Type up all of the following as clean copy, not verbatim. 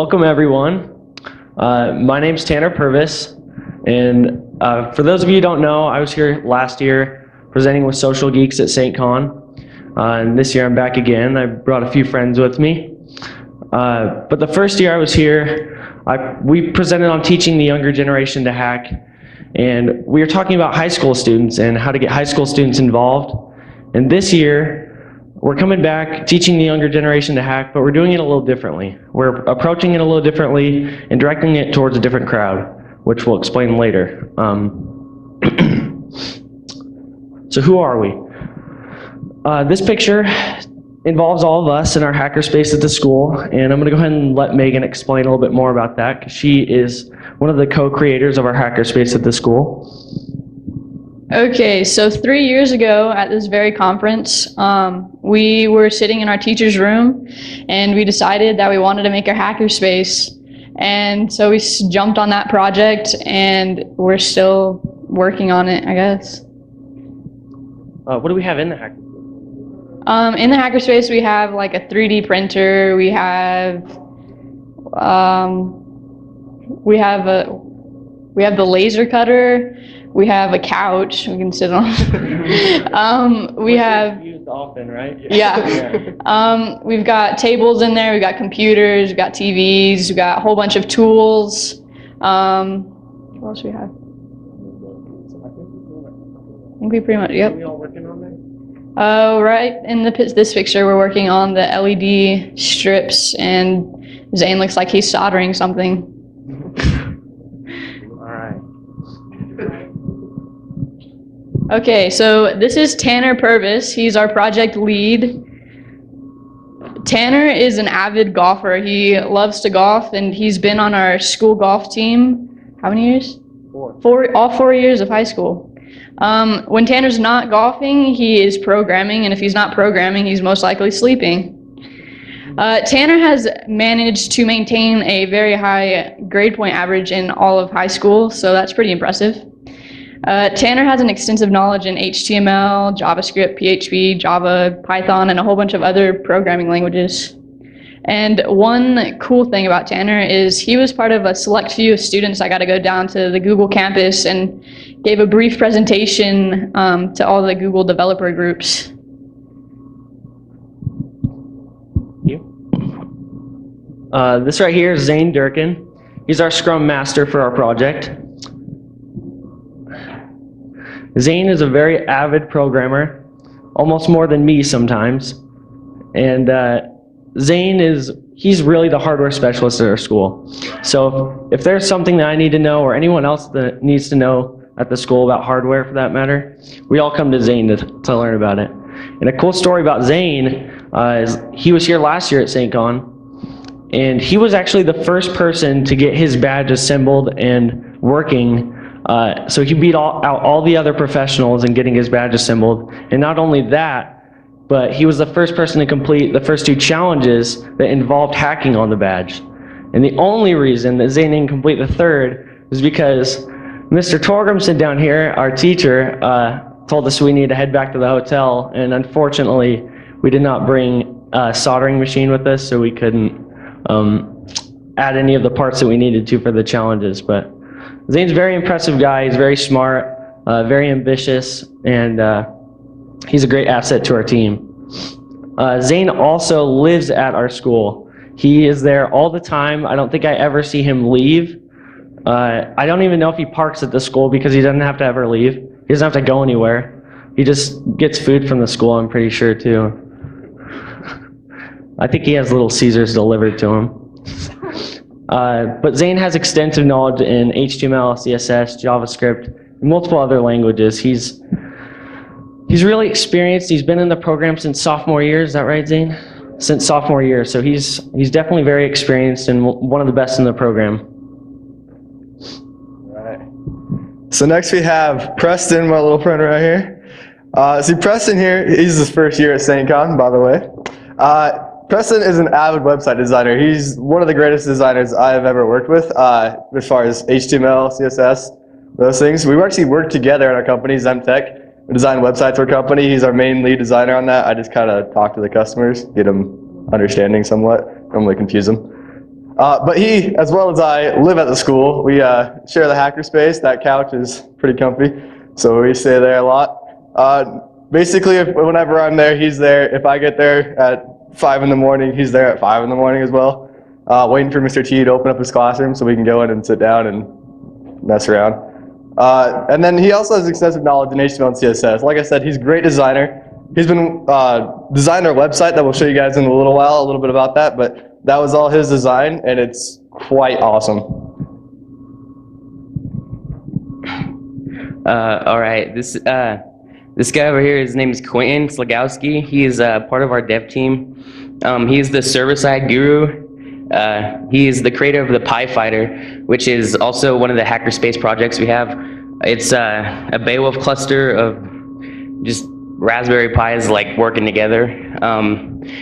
welcome everyone. My name's Tanner Purvis, and for those of you who don't know, I was here last year presenting with Social Geeks at SAINTCON, and this year I'm back again. I brought a few friends with me. But the first year I was here, we presented on teaching the younger generation to hack, and we were talking about high school students and how to get high school students involved. And this year, we're coming back teaching the younger generation to hack, but we're doing it a little differently. We're approaching it a little differently and directing it towards a different crowd, which we'll explain later. So who are we? This picture involves all of us in our hackerspace at the school, and I'm going to go ahead and let Megan explain a little bit more about that, because she is one of the co-creators of our hackerspace at the school. Okay, so 3 years ago at this very conference, we were sitting in our teacher's room and we decided that we wanted to make a hackerspace. And so we jumped on that project and we're still working on it, I guess. What do we have in the hackerspace? In the hackerspace we have like a 3D printer, we have the laser cutter. We have a couch we can sit on. We have used often, right? Yeah. We've got tables in there. We've got computers. We've got TVs. We've got a whole bunch of tools. What else do we have? I think we pretty much. Yep. Are we all working on that? Oh, right in this picture, we're working on the LED strips, and Zane looks like he's soldering something. Okay, so this is Tanner Purvis. He's our project lead. Tanner is an avid golfer. He loves to golf, and he's been on our school golf team. How many years? All 4 years of high school. When Tanner's not golfing, he is programming, and if he's not programming, he's most likely sleeping. Tanner has managed to maintain a very high grade point average in all of high school, so that's pretty impressive. Tanner has an extensive knowledge in HTML, JavaScript, PHP, Java, Python, and a whole bunch of other programming languages. And one cool thing about Tanner is he was part of a select few of students that got to go down to the Google campus and gave a brief presentation to all the Google developer groups. This right here is Zane Durkin. He's our Scrum Master for our project. Zane is a very avid programmer, almost more than me sometimes. And Zane he's really the hardware specialist at our school. So if there's something that I need to know, or anyone else that needs to know at the school about hardware for that matter, we all come to Zane to learn about it. And a cool story about Zane is he was here last year at SAINTCON, and he was actually the first person to get his badge assembled and working. So he beat out all the other professionals in getting his badge assembled. And not only that, but he was the first person to complete the first 2 challenges that involved hacking on the badge. And the only reason that Zane didn't complete the third was because Mr. Torgrimson down here, our teacher, told us we needed to head back to the hotel. And unfortunately, we did not bring a soldering machine with us, so we couldn't add any of the parts that we needed to for the challenges. But Zane's a very impressive guy. He's very smart, very ambitious, and he's a great asset to our team. Zane also lives at our school. He is there all the time. I don't think I ever see him leave. I don't even know if he parks at the school, because he doesn't have to ever leave. He doesn't have to go anywhere. He just gets food from the school, I'm pretty sure, too. I think he has Little Caesars delivered to him. But Zane has extensive knowledge in HTML, CSS, JavaScript, and multiple other languages. He's really experienced. He's been in the program since sophomore year. Is that right, Zane? Since sophomore year. So he's definitely very experienced and one of the best in the program. All right. So next we have Preston, my little friend right here. See, Preston here, he's his first year at SAINTCON, by the way. Preston is an avid website designer. He's one of the greatest designers I've ever worked with as far as HTML, CSS, those things. We actually work together in our company, Zemtech. We design websites for our company. He's our main lead designer on that. I just kind of talk to the customers, get them understanding somewhat, normally confuse them. But he, as well as I, live at the school. We share the hackerspace. That couch is pretty comfy, so we stay there a lot. Basically, whenever I'm there, he's there. If I get there at 5 in the morning, he's there at 5 in the morning as well, waiting for Mr. T to open up his classroom so we can go in and sit down and mess around. And then he also has extensive knowledge in HTML and CSS. Like I said, he's a great designer. He's been designing our website that we'll show you guys in a little while, a little bit about that, but that was all his design, and it's quite awesome. All right, this guy over here, his name is Quincy Slagowski. He is part of our dev team. He's the server-side guru. He is the creator of the Pi Fighter, which is also one of the hackerspace projects we have. It's a Beowulf cluster of just Raspberry Pis like working together.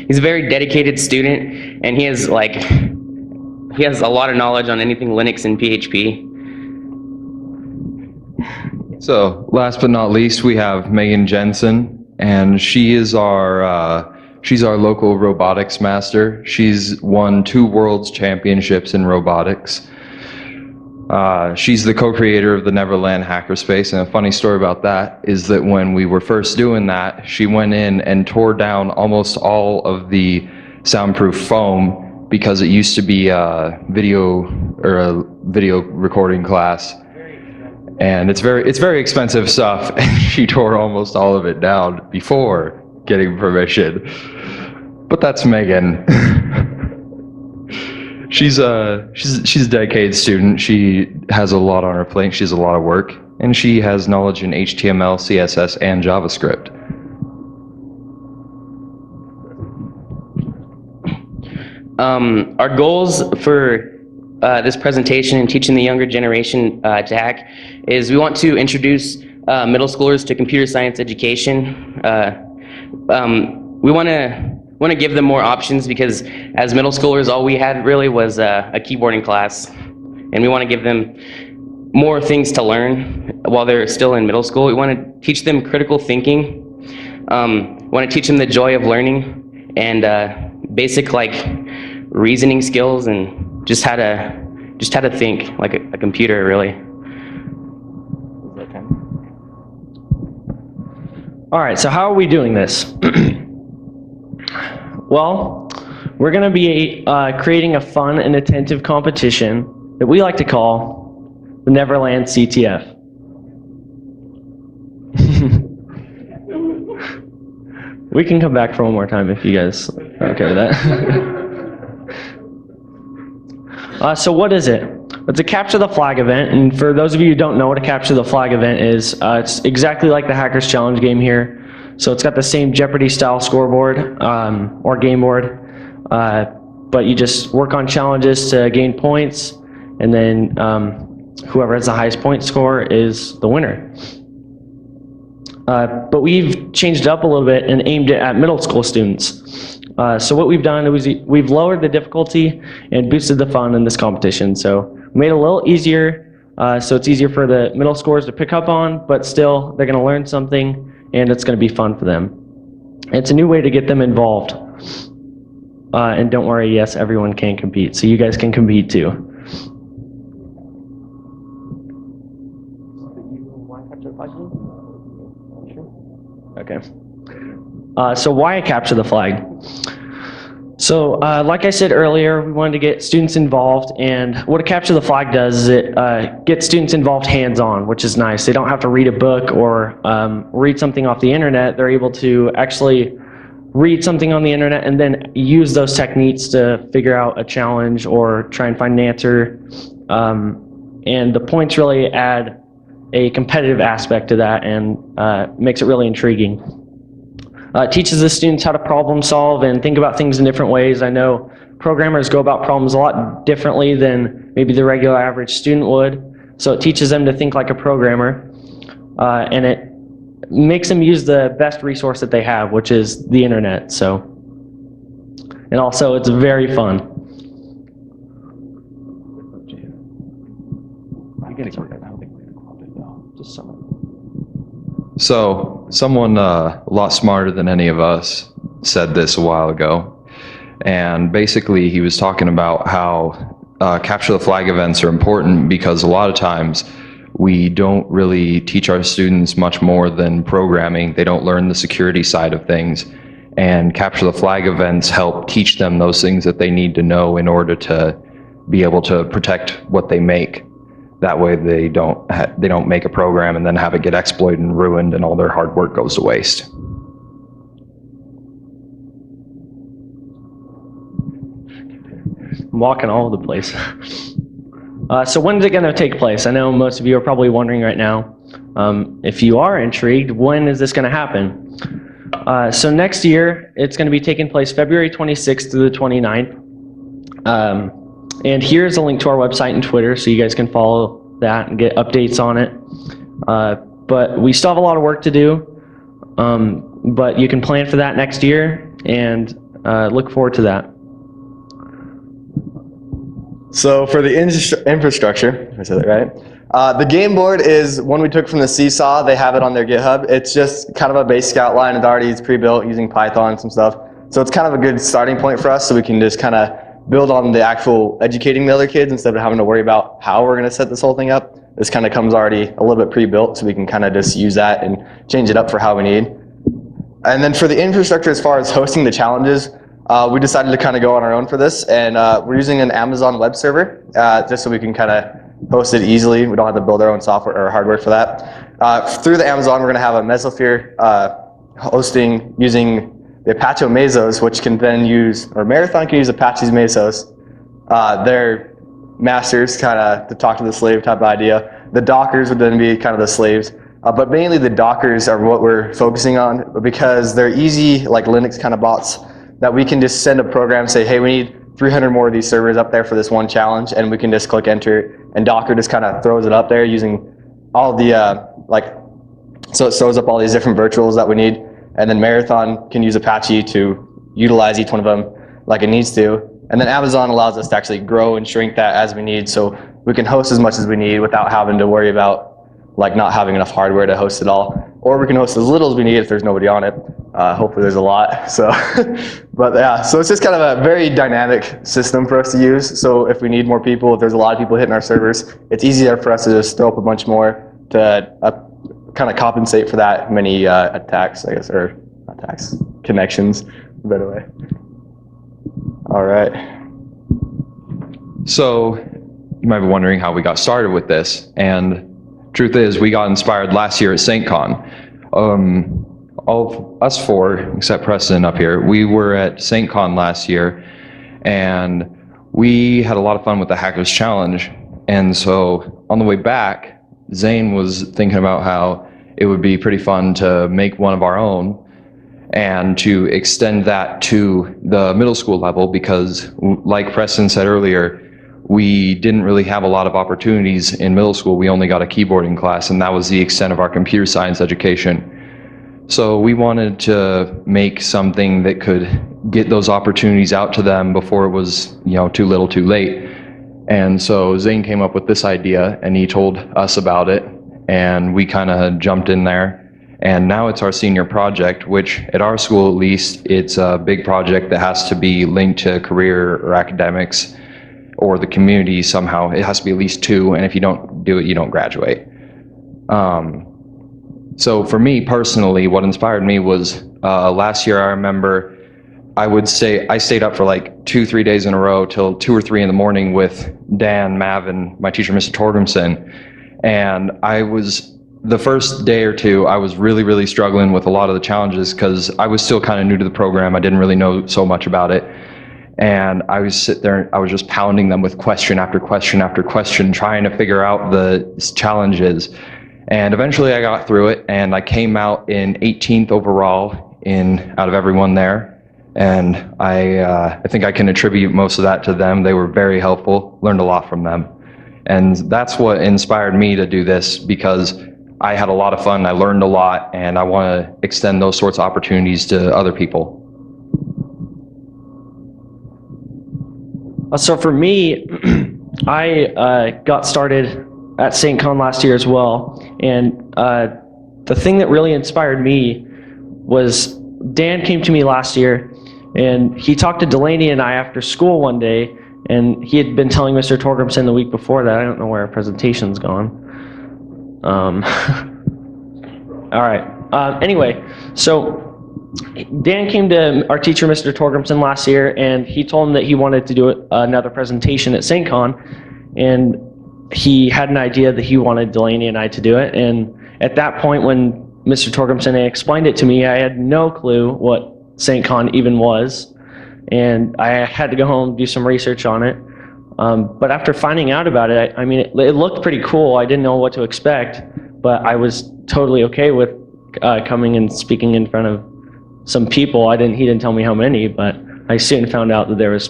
He's a very dedicated student, and he has a lot of knowledge on anything Linux and PHP. So last but not least, we have Megan Jensen, and she is she's our local robotics master. She's won 2 world's championships in robotics. She's the co-creator of the NeverLAN hackerspace, and a funny story about that is that when we were first doing that, she went in and tore down almost all of the soundproof foam because it used to be a video recording class, and it's very expensive stuff, and she tore almost all of it down before getting permission. But that's Megan. She's a dedicated student. She has a lot on her plate. She has a lot of work, and she has knowledge in HTML, CSS, and JavaScript. Our goals for this presentation and teaching the younger generation to hack is we want to introduce middle schoolers to computer science education. We want to give them more options, because as middle schoolers, all we had really was a keyboarding class, and we want to give them more things to learn while they're still in middle school. We want to teach them critical thinking. We want to teach them the joy of learning and basic reasoning skills, and just how to think like a computer, really. All right, so how are we doing this? Well, we're going to be creating a fun and attentive competition that we like to call the NeverLAN CTF. We can come back for one more time if you guys are okay with that. So what is it? It's a capture the flag event, and for those of you who don't know what a capture the flag event is, it's exactly like the Hackers Challenge game here. So it's got the same Jeopardy style scoreboard or game board, but you just work on challenges to gain points, and then whoever has the highest point score is the winner. But we've changed it up a little bit and aimed it at middle school students. So what we've done is we've lowered the difficulty and boosted the fun in this competition. So we made it a little easier, so it's easier for the middle schoolers to pick up on, but still they're going to learn something, and it's going to be fun for them. It's a new way to get them involved. And don't worry, yes, everyone can compete, so you guys can compete too. Okay. So why capture the flag? So like I said earlier, we wanted to get students involved, and what a capture the flag does is it gets students involved hands-on, which is nice. They don't have to read a book or read something off the internet. They're able to actually read something on the internet and then use those techniques to figure out a challenge or try and find an answer. And the points really add a competitive aspect to that and makes it really intriguing. It teaches the students how to problem solve and think about things in different ways. I know programmers go about problems a lot differently than maybe the regular average student would. So it teaches them to think like a programmer, and it makes them use the best resource that they have, which is the internet. So, and also it's very fun. So someone a lot smarter than any of us said this a while ago, And basically he was talking about how capture the flag events are important because a lot of times we don't really teach our students much more than programming. They don't learn the security side of things. And capture the flag events help teach them those things that they need to know in order to be able to protect what they make. That way they don't make a program and then have it get exploited and ruined and all their hard work goes to waste. I'm walking all over the place. So when is it going to take place? I know most of you are probably wondering right now. If you are intrigued, when is this going to happen? So next year, it's going to be taking place February 26th through the 29th. And here's a link to our website and Twitter, so you guys can follow that and get updates on it. But we still have a lot of work to do, but you can plan for that next year and look forward to that. So for the infrastructure, if I said that right, the game board is one we took from the Seesaw. They have it on their GitHub. It's just kind of a basic outline. It's pre-built using Python and some stuff. So it's kind of a good starting point for us, so we can just kind of build on the actual educating the other kids instead of having to worry about how we're going to set this whole thing up. This kind of comes already a little bit pre-built, so we can kind of just use that and change it up for how we need. And then for the infrastructure, as far as hosting the challenges, we decided to kind of go on our own for this, and we're using an Amazon web server just so we can kind of host it easily. We don't have to build our own software or hardware for that. Through the Amazon, we're going to have a Mesosphere hosting using the Apache Mesos, which can then use, or Marathon can use Apache's Mesos. They're masters, kind of to talk to the slave type of idea. The Dockers would then be kind of the slaves. But mainly the Dockers are what we're focusing on because they're easy, like Linux kind of bots, that we can just send a program, say, hey, we need 300 more of these servers up there for this one challenge, and we can just click enter, and Docker just kind of throws it up there using all the, so it throws up all these different virtuals that we need, and then Marathon can use Apache to utilize each one of them like it needs to, and then Amazon allows us to actually grow and shrink that as we need, so we can host as much as we need without having to worry about not having enough hardware to host it all, or we can host as little as we need if there's nobody on it. Hopefully there's a lot, so, but yeah, so it's just kind of a very dynamic system for us to use. So if we need more people, if there's a lot of people hitting our servers, it's easier for us to just throw up a bunch more to kind of compensate for that many attacks, I guess, or attacks, connections, a better way. All right. So you might be wondering how we got started with this, and truth is we got inspired last year at SAINTCON. All of us four, except Preston up here, we were at SAINTCON last year, and we had a lot of fun with the Hackers Challenge. And so on the way back, Zane was thinking about how it would be pretty fun to make one of our own and to extend that to the middle school level because, like Preston said earlier, we didn't really have a lot of opportunities in middle school. We only got a keyboarding class, and that was the extent of our computer science education. So we wanted to make something that could get those opportunities out to them before it was, too little too late. And so Zane came up with this idea, and he told us about it, and we kind of jumped in there. And now it's our senior project, which at our school at least, it's a big project that has to be linked to career or academics or the community somehow. It has to be at least 2, and if you don't do it, you don't graduate. So for me personally, what inspired me was last year I remember I stayed up for like 2-3 days in a row till 2 or 3 in the morning with Dan, Mav, and my teacher, Mr. Torgrimson. And the first day or two, I was really, really struggling with a lot of the challenges because I was still kind of new to the program. I didn't really know so much about it. And I would sit there and I was just pounding them with question after question after question, trying to figure out the challenges. And eventually I got through it, and I came out in 18th overall out of everyone there. And I think I can attribute most of that to them. They were very helpful, learned a lot from them. And that's what inspired me to do this, because I had a lot of fun, I learned a lot, and I want to extend those sorts of opportunities to other people. So for me, I got started at SAINTCON last year as well, and the thing that really inspired me was Dan came to me last year And he talked to Delaney and I after school one day, and he had been telling Mr. Torgrimson the week before that. I don't know where our presentation's gone. All right. Anyway, so Dan came to our teacher, Mr. Torgrimson, last year, and he told him that he wanted to do another presentation at SAINTCON, and he had an idea that he wanted Delaney and I to do it. And at that point, when Mr. Torgrimson explained it to me, I had no clue what SAINTCON even was, and I had to go home and do some research on it. But after finding out about it, I mean, it looked pretty cool. I didn't know what to expect, but I was totally okay with coming and speaking in front of some people. He didn't tell me how many, but I soon found out that there was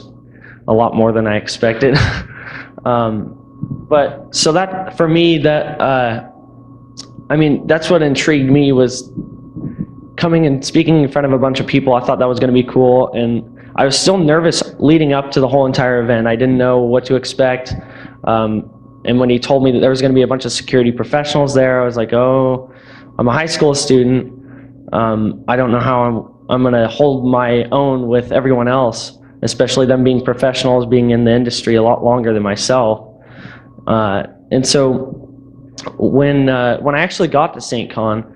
a lot more than I expected. But so that, for me, I mean, that's what intrigued me, was coming and speaking in front of a bunch of people. I thought that was going to be cool, and I was still nervous leading up to the whole entire event. I didn't know what to expect. And when he told me that there was going to be a bunch of security professionals there, I was like, oh, I'm a high school student. I don't know how I'm going to hold my own with everyone else, especially them being professionals, being in the industry a lot longer than myself. And so when I actually got to SAINTCON,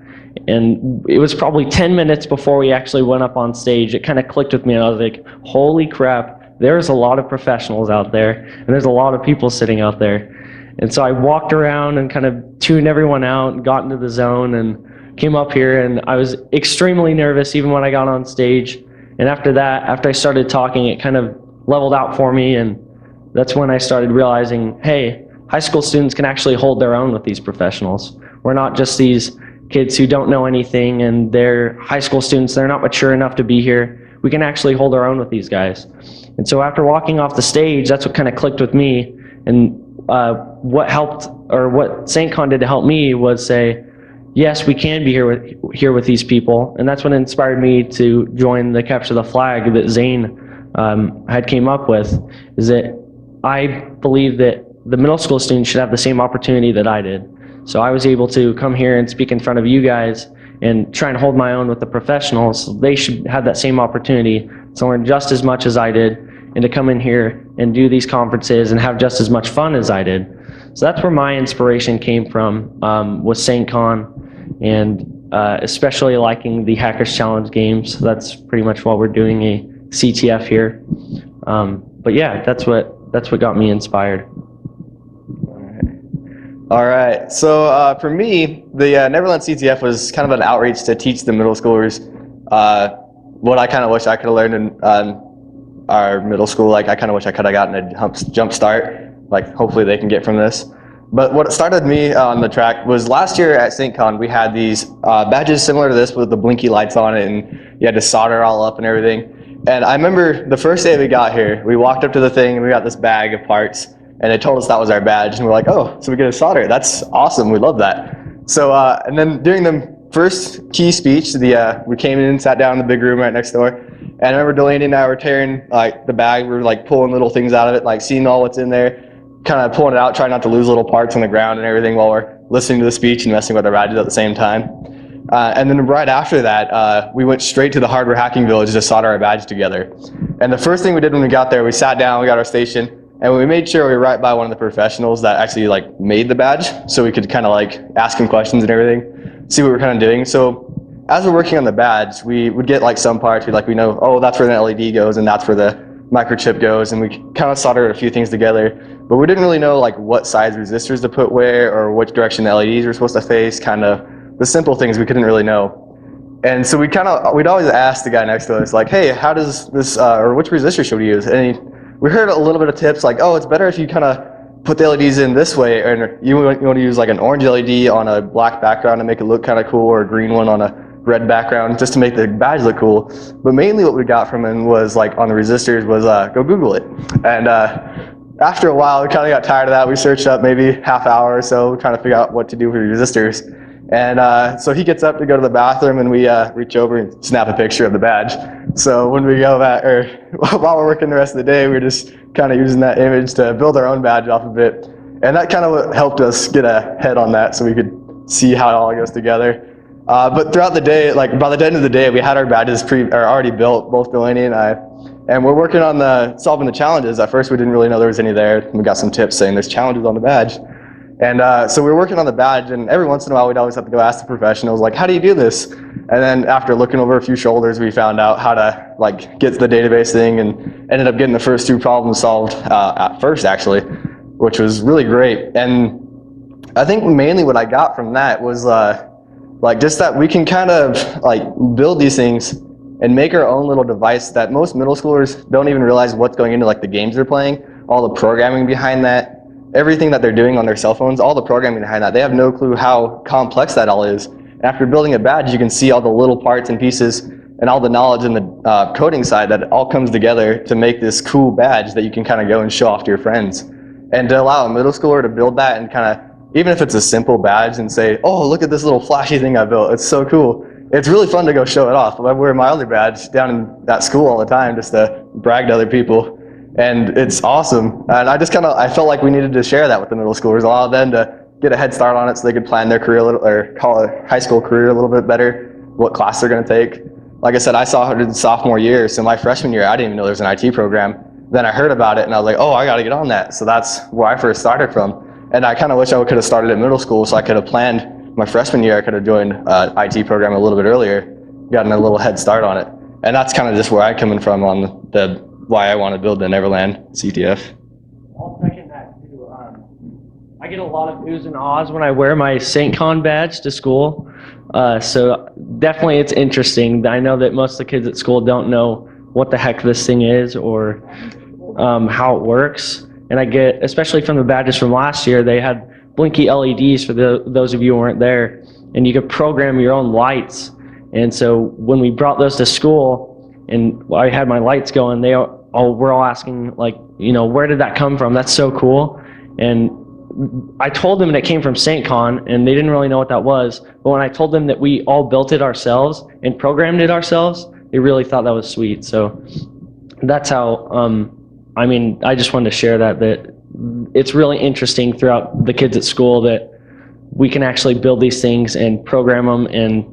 and it was probably 10 minutes before we actually went up on stage, it kind of clicked with me, and I was like, holy crap, there's a lot of professionals out there, and there's a lot of people sitting out there. And so I walked around and kind of tuned everyone out and got into the zone and came up here, and I was extremely nervous even when I got on stage. And after that, after I started talking, it kind of leveled out for me, and that's when I started realizing, hey, high school students can actually hold their own with these professionals. We're not just these kids who don't know anything, and they're high school students, they're not mature enough to be here. We can actually hold our own with these guys. And so after walking off the stage, that's what kind of clicked with me. And what helped, or what SAINTCON did to help me, was say, yes, we can be here with these people. And that's what inspired me to join the Capture the Flag that Zane had came up with, is that I believe that the middle school students should have the same opportunity that I did. So I was able to come here and speak in front of you guys and try and hold my own with the professionals. They should have that same opportunity to learn just as much as I did, and to come in here and do these conferences and have just as much fun as I did. So that's where my inspiration came from, with SAINTCON, and especially liking the Hackers Challenge games. That's pretty much what we're doing, a CTF here. But yeah, that's what got me inspired. All right, so for me, the NeverLAN CTF was kind of an outreach to teach the middle schoolers what I kind of wish I could have learned in our middle school. Like, I kind of wish I could have gotten a jump start, like hopefully they can get from this. But what started me on the track was last year at SAINTCON, we had these badges similar to this with the blinky lights on it, and you had to solder it all up and everything. And I remember the first day we got here, we walked up to the thing and we got this bag of parts, and they told us that was our badge, and we're like, oh, so we get to solder it. That's awesome. We love that. So, and then during the first key speech, we came in, sat down in the big room right next door, and I remember Delaney and I were tearing like the bag. We were like pulling little things out of it, like seeing all what's in there, kind of pulling it out, trying not to lose little parts on the ground and everything while we're listening to the speech and messing with our badges at the same time. And then right after that, we went straight to the hardware hacking village to solder our badge together. And the first thing we did when we got there, we sat down, we got our station, and we made sure we were right by one of the professionals that actually like made the badge, so we could kind of like ask him questions and everything, see what we're kind of doing. So as we're working on the badge, we would get like some parts, we know, oh, that's where the LED goes and that's where the microchip goes, and we kind of soldered a few things together, but we didn't really know like what size resistors to put where or which direction the LEDs were supposed to face, kind of the simple things we couldn't really know. And so we'd always ask the guy next to us, like, hey, how does this, or which resistor should we use? And we heard a little bit of tips like, oh, it's better if you kind of put the LEDs in this way, or you want to use like an orange LED on a black background to make it look kind of cool, or a green one on a red background just to make the badge look cool. But mainly what we got from him was like on the resistors was go Google it. And after a while, we kind of got tired of that. We searched up maybe half hour or so trying to figure out what to do with resistors. And so he gets up to go to the bathroom, and we reach over and snap a picture of the badge. So when we go back, or while we're working the rest of the day, we're just kind of using that image to build our own badge off of it. And that kind of helped us get ahead on that so we could see how it all goes together. But throughout the day, like by the end of the day, we had our badges already built, both Delaney and I. And we're working on solving the challenges. At first, we didn't really know there was any there. We got some tips saying there's challenges on the badge. And so we were working on the badge, and every once in a while, we'd always have to go ask the professionals, like, how do you do this? And then after looking over a few shoulders, we found out how to like get to the database thing, and ended up getting the first 2 problems solved at first, actually, which was really great. And I think mainly what I got from that was like just that we can kind of like build these things and make our own little device that most middle schoolers don't even realize what's going into, like the games they're playing, all the programming behind that, everything that they're doing on their cell phones, all the programming behind that. They have no clue how complex that all is. And after building a badge, you can see all the little parts and pieces and all the knowledge in the coding side that it all comes together to make this cool badge that you can kind of go and show off to your friends. And to allow a middle schooler to build that and kind of, even if it's a simple badge, and say, oh, look at this little flashy thing I built, it's so cool. It's really fun to go show it off. I wear my other badge down in that school all the time just to brag to other people. And it's awesome. And I felt like we needed to share that with the middle schoolers, allow them to get a head start on it so they could plan their career a little, or call a high school career a little bit better, what class they're going to take. Like I said, I saw her in sophomore year, so my freshman year, I didn't even know there was an IT program. Then I heard about it and I was like, oh, I got to get on that. So that's where I first started from. And I kind of wish I could have started at middle school so I could have planned my freshman year. I could have joined an IT program a little bit earlier, gotten a little head start on it. And that's kind of just where I'm coming from on why I want to build the NeverLAN CTF. I'll second that too. I get a lot of oohs and ahs when I wear my SAINTCON badge to school. So definitely it's interesting. I know that most of the kids at school don't know what the heck this thing is or how it works. And I get, especially from the badges from last year, they had blinky LEDs for those of you who weren't there, and you could program your own lights. And so when we brought those to school and I had my lights going, we're all asking, like, you know, where did that come from? That's so cool. And I told them that it came from SAINTCON, and they didn't really know what that was. But when I told them that we all built it ourselves and programmed it ourselves, they really thought that was sweet. So that's how, I just wanted to share that it's really interesting throughout the kids at school that we can actually build these things and program them, and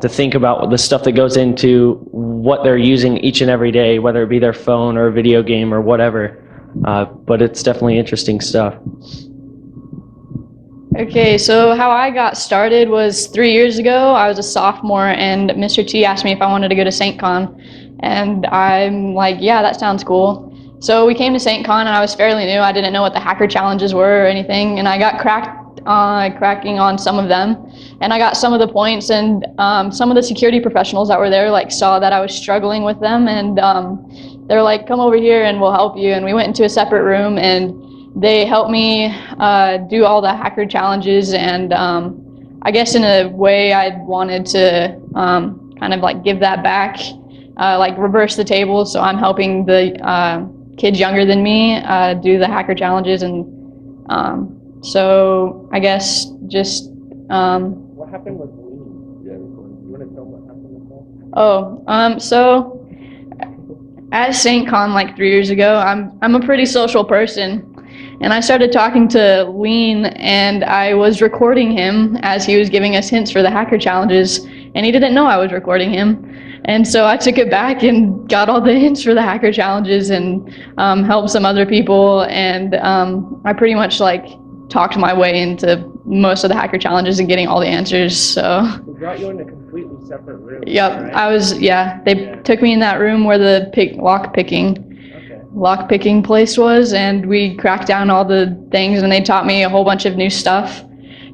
to think about the stuff that goes into what they're using each and every day, whether it be their phone or a video game or whatever. But it's definitely interesting stuff. Okay, so how I got started was 3 years ago. I was a sophomore, and Mr. T asked me if I wanted to go to SAINTCON, and I'm like, yeah, that sounds cool. So we came to SAINTCON, and I was fairly new. I didn't know what the hacker challenges were or anything, and I got cracking on some of them, and I got some of the points, and some of the security professionals that were there saw that I was struggling with them, and they were like, come over here and we'll help you. And we went into a separate room, and they helped me do all the hacker challenges, and I guess in a way I wanted to kind of like give that back, like reverse the tables. So I'm helping the kids younger than me do the hacker challenges, and so I guess just What happened with Lee? You want to tell what happened with that? so at SAINTCON like 3 years ago, I'm a pretty social person, and I started talking to Lean, and I was recording him as he was giving us hints for the hacker challenges, and he didn't know I was recording him. And so I took it back and got all the hints for the hacker challenges, and helped some other people, and I pretty much like talked my way into most of the hacker challenges and getting all the answers. So They brought you in a completely separate room. yep, Right? they took me in that room where the lock picking place was, and we cracked down all the things, and they taught me a whole bunch of new stuff,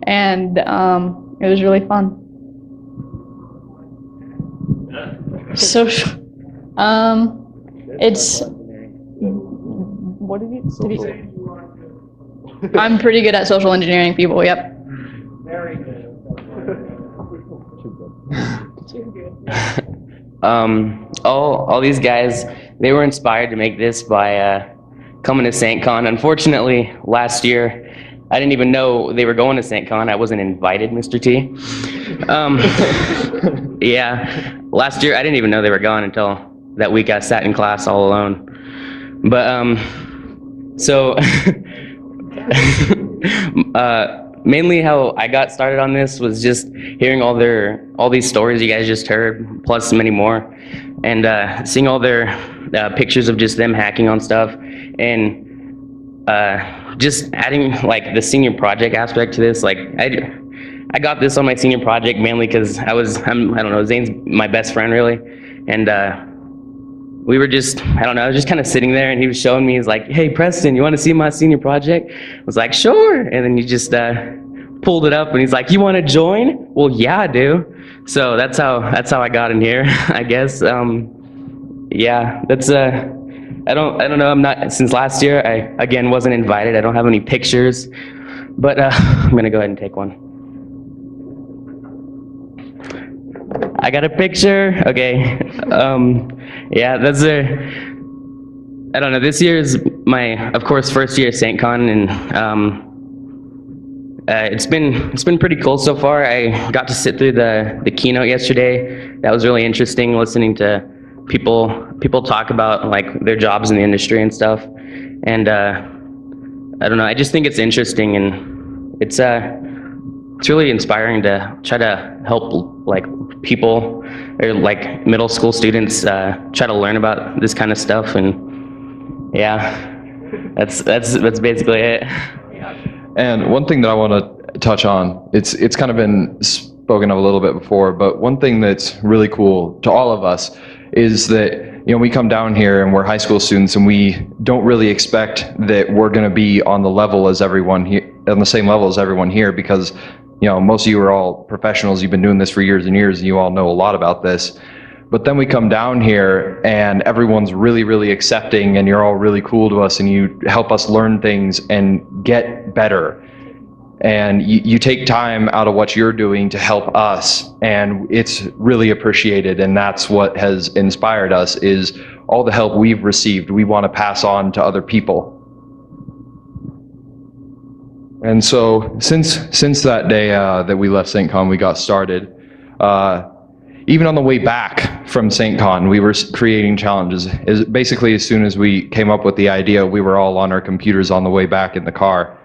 and it was really fun. So it's what did you say? I'm pretty good at social engineering people. Yep. Very good. All these guys, they were inspired to make this by coming to SAINTCON. Unfortunately, last year, I didn't even know they were going to SAINTCON. I wasn't invited, Mr. T. Yeah, last year I didn't even know they were gone until that week I sat in class all alone. But so mainly how I got started on this was just hearing all these stories you guys just heard, plus many more, and seeing all their pictures of just them hacking on stuff, and just adding like the senior project aspect to this. Like I got this on my senior project mainly because I don't know, Zane's my best friend really, and we were just, I don't know, I was just kind of sitting there and he was showing me, he's like, hey Preston, you want to see my senior project? I was like, sure. And then he just pulled it up and he's like, you want to join? Well, yeah, I do. So that's how I got in here, I guess. Yeah, that's I don't know, I'm not, since last year I again wasn't invited. I don't have any pictures, but I'm gonna go ahead and take one. I got a picture. Okay. Yeah, that's I don't know. This year is my, of course, first year at SAINTCON, and it's been pretty cool so far. I got to sit through the keynote yesterday. That was really interesting, listening to people talk about like their jobs in the industry and stuff. And I don't know. I just think it's interesting, and it's really inspiring to try to help like people or like middle school students try to learn about this kind of stuff. And yeah, that's basically it. And one thing that I want to touch on, it's kind of been spoken of a little bit before, but one thing that's really cool to all of us is that, you know, we come down here and we're high school students and we don't really expect that we're going to be on the level as everyone here, on the same level as everyone here, because, you know, most of you are all professionals. You've been doing this for years and years, and you all know a lot about this. But then we come down here and everyone's really, really accepting, and you're all really cool to us, and you help us learn things and get better. And you take time out of what you're doing to help us, and it's really appreciated. And that's what has inspired us, is all the help we've received, we want to pass on to other people. And so since that day that we left SAINTCON, we got started. Even on the way back from SAINTCON, we were creating challenges. Basically, as soon as we came up with the idea, we were all on our computers on the way back in the car,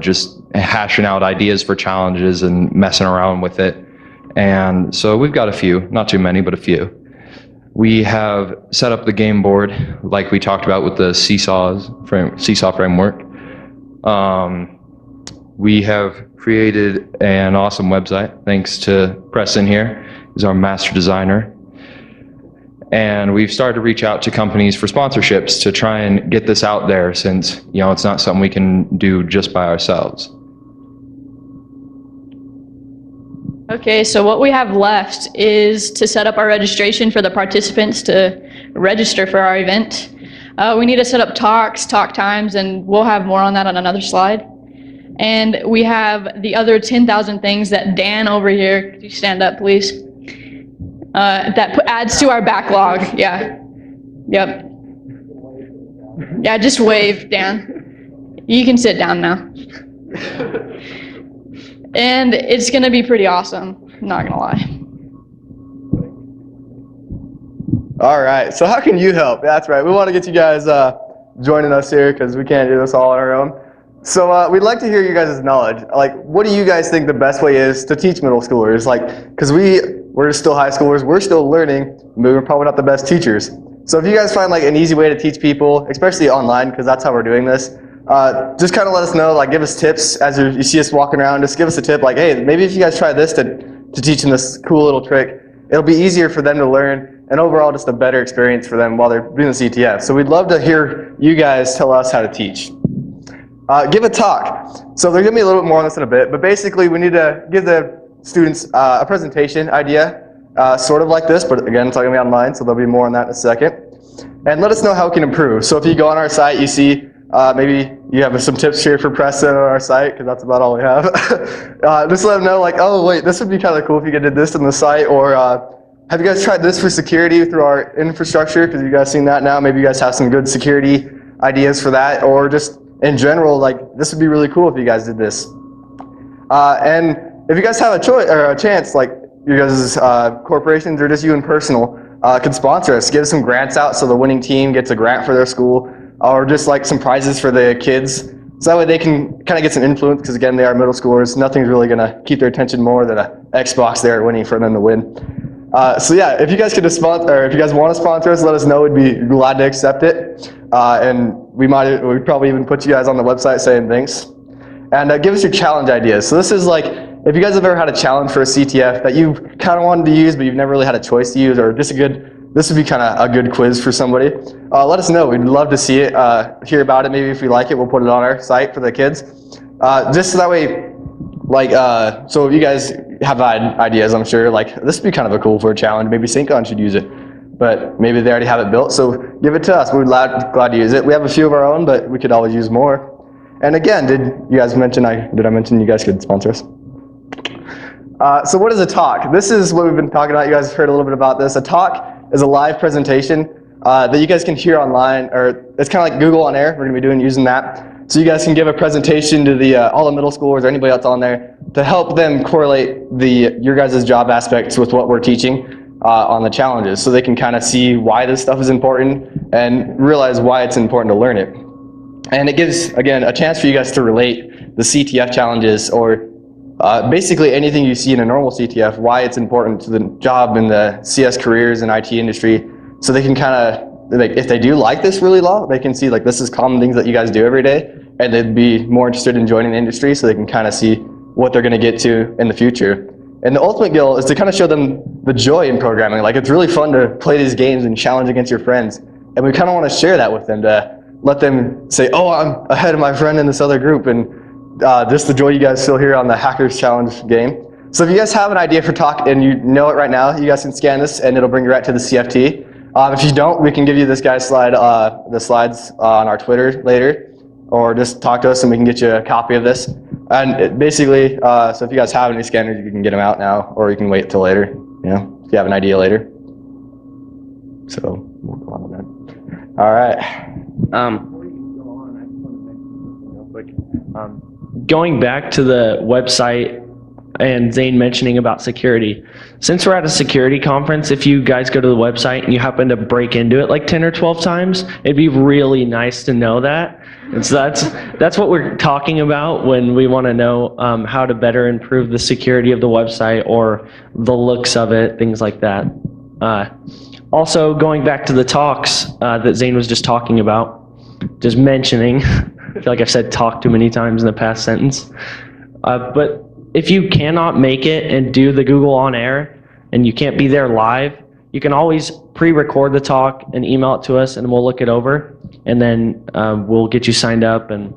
just hashing out ideas for challenges and messing around with it. And so we've got a few, not too many, but a few. We have set up the game board like we talked about with the Seesaw framework. We have created an awesome website, thanks to Preston here. He's our master designer. And we've started to reach out to companies for sponsorships to try and get this out there, since, you know, it's not something we can do just by ourselves. Okay, so what we have left is to set up our registration for the participants to register for our event. We need to set up talk times, and we'll have more on that on another slide. And we have the other 10,000 things that Dan over here, could you stand up please? That adds to our backlog. Yeah. Yep. Yeah, just wave, Dan. You can sit down now. And it's going to be pretty awesome, not going to lie. All right, so how can you help? That's right, we want to get you guys joining us here, because we can't do this all on our own. So we'd like to hear you guys' knowledge. Like, what do you guys think the best way is to teach middle schoolers? Like, because we're still high schoolers, we're still learning, we're probably not the best teachers. So if you guys find like an easy way to teach people, especially online, because that's how we're doing this, just kind of let us know, like give us tips as you see us walking around. Just give us a tip, like, hey, maybe if you guys try this to teach them this cool little trick, it'll be easier for them to learn, and overall just a better experience for them while they're doing the CTF. So we'd love to hear you guys tell us how to teach. Give a talk. So there's going to be a little bit more on this in a bit, but basically we need to give the students a presentation idea, sort of like this, but again, it's not going to be online, so there'll be more on that in a second. And let us know how we can improve. So if you go on our site, you see maybe you have some tips here for Preston on our site, because that's about all we have. Just let them know, like, oh wait, this would be kind of cool if you did this on the site, or have you guys tried this for security through our infrastructure, because you guys seen that now. Maybe you guys have some good security ideas for that, or just in general, like, this would be really cool if you guys did this. And if you guys have a choice or a chance, like you guys' corporations or just you in personal, could sponsor us. Give some grants out so the winning team gets a grant for their school, or just like some prizes for the kids So that way they can kind of get some influence, because again, they are middle schoolers. Nothing's really going to keep their attention more than an Xbox they're winning for them to win. So yeah, if you guys could just sponsor, or if you guys want to sponsor us, let us know. We'd be glad to accept it. And we'd probably even put you guys on the website saying thanks. And give us your challenge ideas. So this is like, if you guys have ever had a challenge for a CTF that you've kind of wanted to use, but you've never really had a choice to use, or just this would be kind of a good quiz for somebody. Let us know. We'd love to see it, hear about it. Maybe if we like it, we'll put it on our site for the kids. Just so that way, like, so if you guys have ideas, I'm sure, like, this would be kind of a cool for a challenge. Maybe SAINTCON should use it. But maybe they already have it built, so give it to us. We're glad to use it. We have a few of our own, but we could always use more. And again, did I mention you guys could sponsor us? So what is a talk? This is what we've been talking about. You guys have heard a little bit about this. A talk is a live presentation that you guys can hear online, or it's kind of like Google on Air. We're going to be using that. So you guys can give a presentation to all the middle schoolers or anybody else on there to help them correlate your guys' job aspects with what we're teaching on the challenges, so they can kind of see why this stuff is important and realize why it's important to learn it. And it gives, again, a chance for you guys to relate the CTF challenges, or basically anything you see in a normal CTF, why it's important to the job in the CS careers and IT industry, so they can kind of, like, if they do like this really well, they can see, like, this is common things that you guys do every day, and they'd be more interested in joining the industry, so they can kind of see what they're going to get to in the future. And the ultimate goal is to kind of show them the joy in programming. Like, it's really fun to play these games and challenge against your friends, and we kind of want to share that with them, to let them say, oh, I'm ahead of my friend in this other group, and just the joy you guys feel here on the Hackers Challenge game. So if you guys have an idea for talk and you know it right now, you guys can scan this and it'll bring you right to the CFT. If you don't, we can give you this guy's the slides on our Twitter later, or just talk to us and we can get you a copy of this. And basically, so if you guys have any scanners, you can get them out now, or you can wait till later, if you have an idea later. So, we'll go on with that. All right. Going back to the website and Zane mentioning about security, since we're at a security conference, if you guys go to the website and you happen to break into it like 10 or 12 times, it'd be really nice to know that. And so that's what we're talking about when we want to know how to better improve the security of the website or the looks of it, things like that. Also, going back to the talks that Zane was just talking about, just mentioning, I feel like I've said talk too many times in the past sentence. But if you cannot make it and do the Google on Air and you can't be there live, you can always pre-record the talk and email it to us and we'll look it over, and then we'll get you signed up and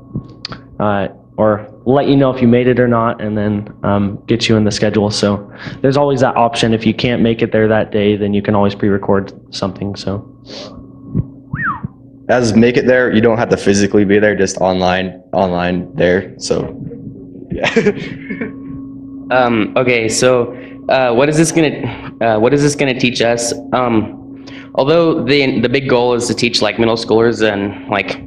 or let you know if you made it or not, and then get you in the schedule. So there's always that option. If you can't make it there that day, then you can always pre-record something. So as make it there, you don't have to physically be there, just online there. So yeah. Okay, so what is this gonna teach us? Although the big goal is to teach like middle schoolers and like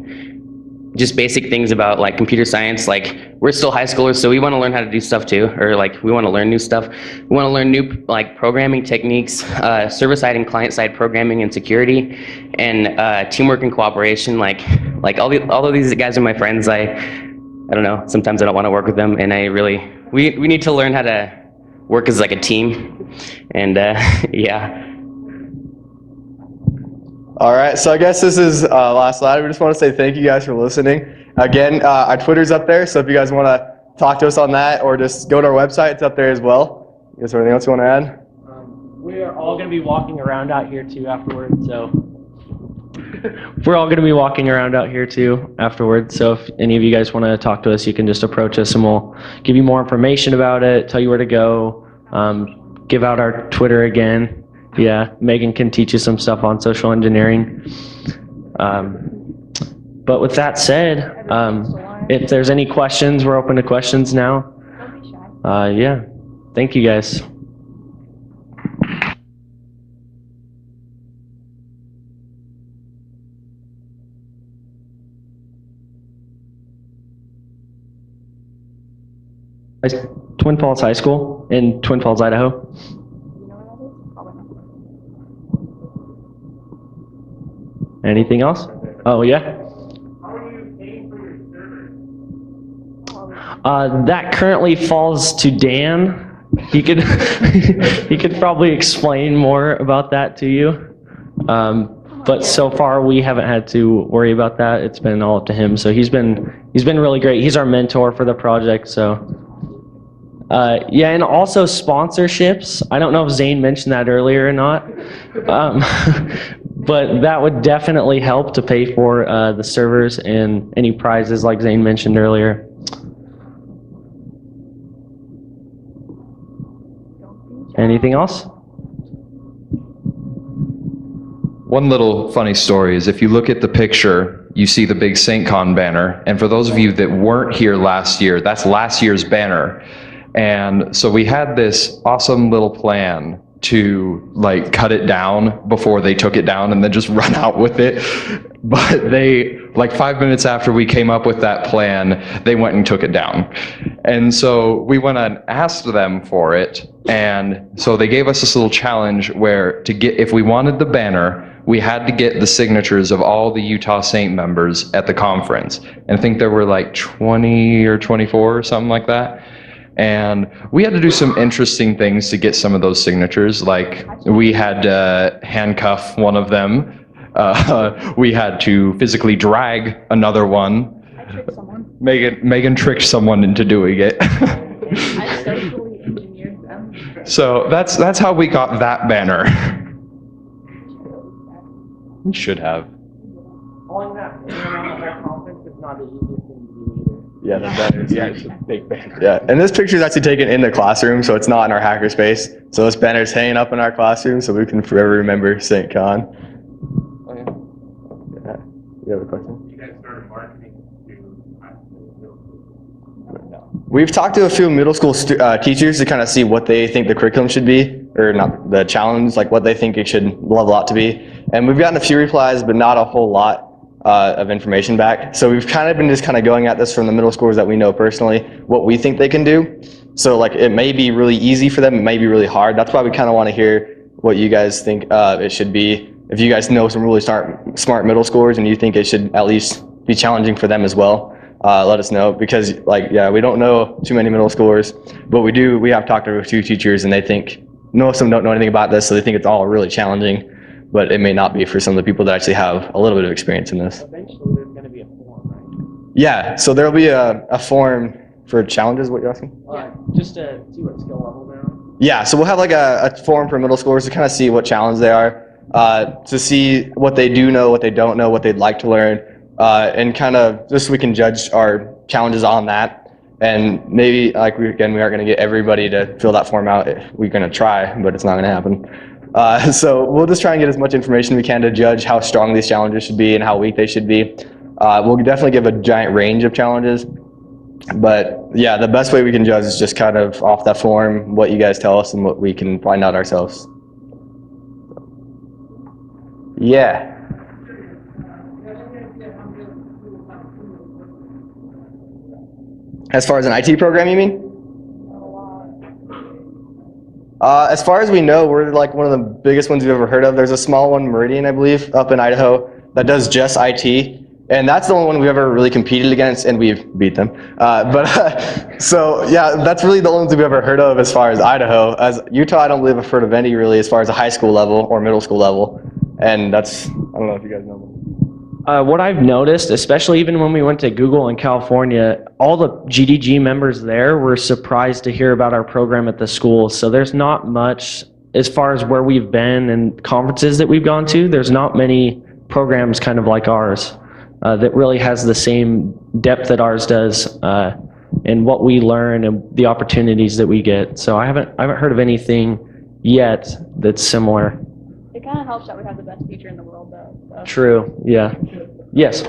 just basic things about like computer science, like we're still high schoolers, so we want to learn how to do stuff too, or like we want to learn new stuff. We want to learn new like programming techniques, server-side and client-side programming and security, and teamwork and cooperation. Like all of these guys are my friends. I don't know. Sometimes I don't want to work with them, and we need to learn how to work as like a team, and yeah. All right, so I guess this is last slide. We just want to say thank you guys for listening. Again, our Twitter's up there, so if you guys want to talk to us on that, or just go to our website, it's up there as well. Is there anything else you want to add? We are all going to be walking around out here too afterwards, so we're all going to be walking around out here too afterwards. So if any of you guys want to talk to us, you can just approach us and we'll give you more information about it, tell you where to go, give out our Twitter again. Yeah, Megan can teach you some stuff on social engineering. But with that said, if there's any questions, we're open to questions now. Yeah, thank you guys. Twin Falls High School in Twin Falls, Idaho. Anything else? Oh, yeah? How are you paying for your server? That currently falls to Dan. He could he could probably explain more about that to you. But so far we haven't had to worry about that. It's been all up to him. So he's been really great. He's our mentor for the project. So yeah, and also sponsorships. I don't know if Zane mentioned that earlier or not, but that would definitely help to pay for the servers and any prizes like Zane mentioned earlier. Anything else? One little funny story is if you look at the picture, you see the big SAINTCON banner. And for those of you that weren't here last year, that's last year's banner. And so we had this awesome little plan to like cut it down before they took it down and then just run out with it. But they, like 5 minutes after we came up with that plan, they went and took it down. And so we went and asked them for it. And so they gave us this little challenge where to get, if we wanted the banner, we had to get the signatures of all the Utah Saint members at the conference. And I think there were like 20 or 24 or something like that. And we had to do some interesting things to get some of those signatures. Like we had to handcuff one of them. We had to physically drag another one. I tricked someone. Megan tricked someone into doing it. I socially engineered them. So that's how we got that banner. We should have. Pulling that around our conference is not the easiest thing to do either. Yeah, the banner. Yeah, it's a big banner. Yeah, and this picture is actually taken in the classroom, so it's not in our hackerspace. So this banner is hanging up in our classroom, so we can forever remember SAINTCON. Oh, yeah. You have a question? You guys started marketing to high school, middle school. No. We've talked to a few middle school teachers to kind of see what they think the curriculum should be, or not the challenge, like what they think it should level out to be. And we've gotten a few replies, but not a whole lot of information back. So we've kind of been just kind of going at this from the middle schoolers that we know personally, what we think they can do. So like it may be really easy for them, it may be really hard. That's why we kind of want to hear what you guys think it should be. If you guys know some really smart middle schoolers and you think it should at least be challenging for them as well, let us know, because like, yeah, we don't know too many middle schoolers, but we have talked to a few teachers and they think, most of them don't know anything about this, so they think it's all really challenging, but it may not be for some of the people that actually have a little bit of experience in this. Eventually there's going to be a form, right? Yeah, so there'll be a form for challenges, what you're asking? Just to see what skill level they're on. Yeah, so we'll have like a form for middle schoolers to kind of see what challenge they are, to see what they do know, what they don't know, what they'd like to learn, and kind of just so we can judge our challenges on that. And maybe, like, we aren't going to get everybody to fill that form out. We're going to try, but it's not going to happen. So we'll just try and get as much information we can to judge how strong these challenges should be and how weak they should be. We'll definitely give a giant range of challenges. But yeah, the best way we can judge is just kind of off that form, what you guys tell us and what we can find out ourselves. Yeah. As far as an IT program, you mean? As far as we know, we're like one of the biggest ones we've ever heard of. There's a small one, Meridian, I believe, up in Idaho, that does just IT. And that's the only one we've ever really competed against, and we've beat them. So yeah, that's really the only ones we've ever heard of as far as Idaho. As Utah, I don't believe I've heard of any really as far as a high school level or middle school level. And that's, I don't know if you guys know. What I've noticed, especially even when we went to Google in California, all the GDG members there were surprised to hear about our program at the school. So there's not much, as far as where we've been and conferences that we've gone to, there's not many programs kind of like ours that really has the same depth that ours does in what we learn and the opportunities that we get. So I haven't heard of anything yet that's similar. It kind of helps that we have the best teacher in the world, though. So. True, yeah. Yes.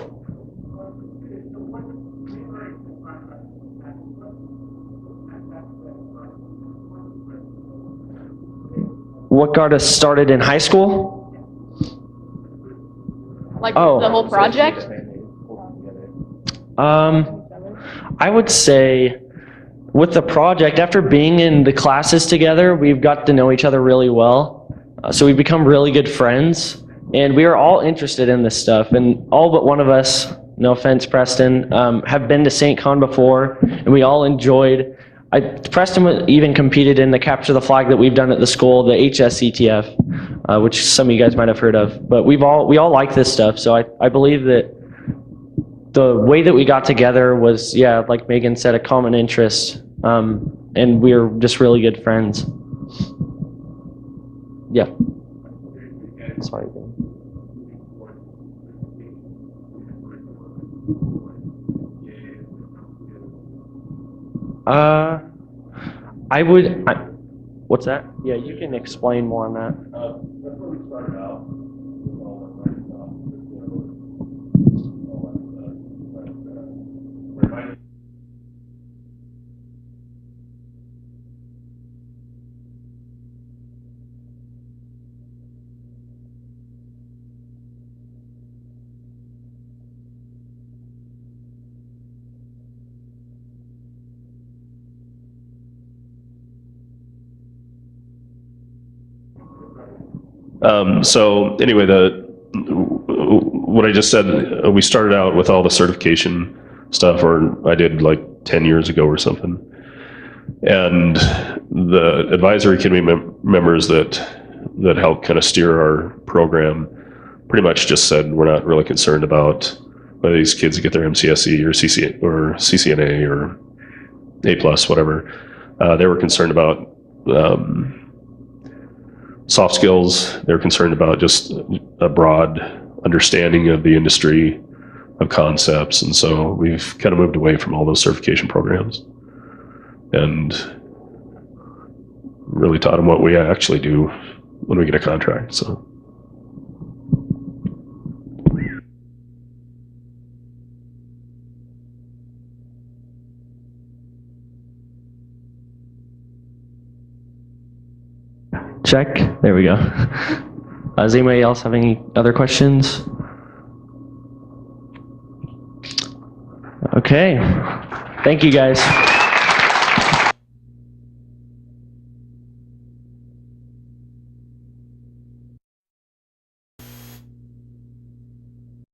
What got us started in high school? Like Oh. the whole project? I would say with the project, after being in the classes together, we've got to know each other really well. So we've become really good friends, and we are all interested in this stuff, and all but one of us no offense, Preston, have been to SAINTCON before, and we all enjoyed. Preston even competed in the capture the flag that we've done at the school, the HSCTF, which some of you guys might have heard of. But we all like this stuff, so I believe that the way that we got together was, yeah, like Megan said, a common interest, and we're just really good friends. Yeah. Sorry. What's that? Yeah, you can explain more on that. That's where we started out. All that nice stuff, all that stuff. But, remind- So anyway, what I just said, we started out with all the certification stuff, or I did like 10 years ago or something. And the advisory committee members that helped kind of steer our program pretty much just said, we're not really concerned about whether these kids get their MCSE or CCNA or A+, whatever. They were concerned about soft skills. They're concerned about just a broad understanding of the industry, of concepts, and so we've kind of moved away from all those certification programs and really taught them what we actually do when we get a contract. So. Check. There we go. Does anybody else have any other questions? Okay. Thank you, guys.